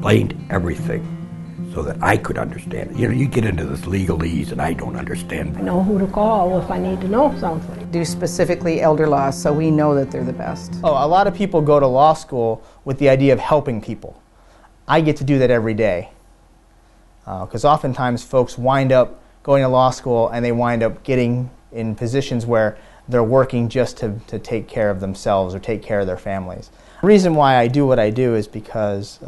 explained everything so that I could understand it. You know, you get into this legalese and I don't understand. I know who to call if I need to know something. Do specifically elder law, so we know that they're the best. Oh, a lot of people go to law school with the idea of helping people. I get to do that every day. Because oftentimes folks wind up going to law school and they wind up getting in positions where they're working just to take care of themselves or take care of their families. The reason why I do what I do is because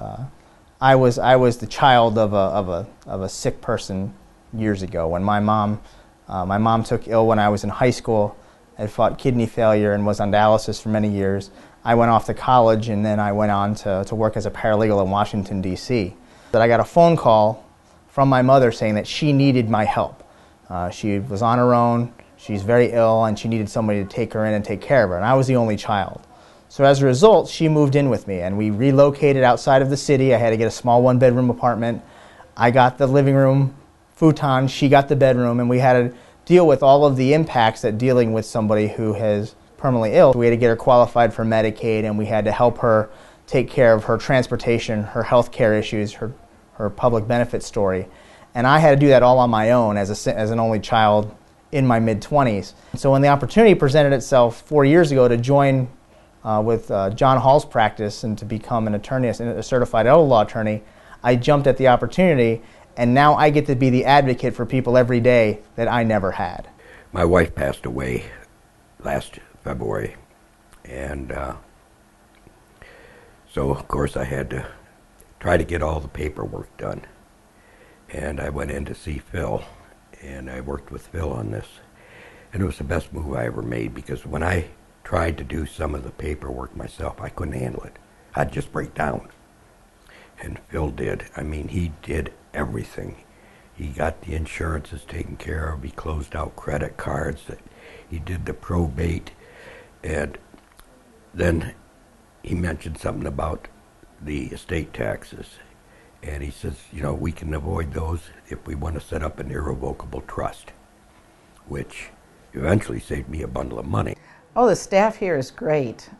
I was the child of a sick person years ago. When my mom took ill when I was in high school, had fought kidney failure and was on dialysis for many years. I went off to college and then I went on to work as a paralegal in Washington, D.C. That I got a phone call from my mother saying that she needed my help. She was on her own, she's very ill, and she needed somebody to take her in and take care of her, and I was the only child. So as a result, she moved in with me, and we relocated outside of the city. I had to get a small one-bedroom apartment. I got the living room futon, she got the bedroom, and we had to deal with all of the impacts that dealing with somebody who is permanently ill. We had to get her qualified for Medicaid, and we had to help her take care of her transportation, her health care issues, her public benefit story. And I had to do that all on my own as an only child in my mid-20s. So when the opportunity presented itself 4 years ago to join with John Hall's practice and to become an attorney, a certified elder law attorney, I jumped at the opportunity, and now I get to be the advocate for people every day that I never had. My wife passed away last February, and so of course I had to try to get all the paperwork done. And I went in to see Phil, and I worked with Phil on this. And it was the best move I ever made, because when I tried to do some of the paperwork myself, I couldn't handle it. I'd just break down. And Phil did. I mean, he did everything. He got the insurances taken care of. He closed out credit cards. He did the probate. And then he mentioned something about the estate taxes. And he says, you know, we can avoid those if we want to set up an irrevocable trust, which eventually saved me a bundle of money. Oh, the staff here is great.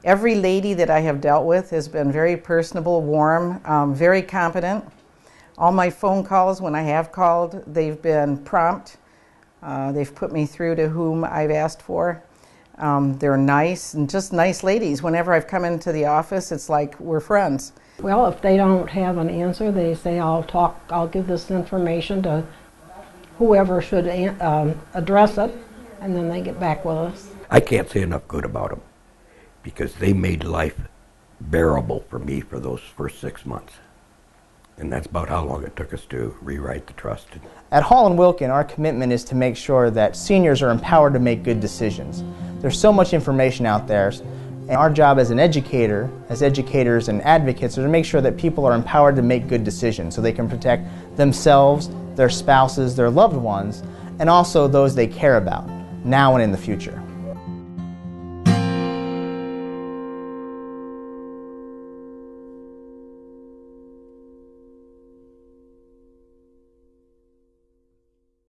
Every lady that I have dealt with has been very personable, warm, very competent. All my phone calls, when I have called, they've been prompt. They've put me through to whom I've asked for. They're nice, and just nice ladies. Whenever I've come into the office, it's like we're friends. Well, if they don't have an answer, they say, I'll give this information to whoever should address it, and then they get back with us. I can't say enough good about them, because they made life bearable for me for those first 6 months. And that's about how long it took us to rewrite the trust. At Hall and Wylkan, our commitment is to make sure that seniors are empowered to make good decisions. There's so much information out there, and our job as an educator, as educators and advocates, is to make sure that people are empowered to make good decisions so they can protect themselves, their spouses, their loved ones, and also those they care about, now and in the future.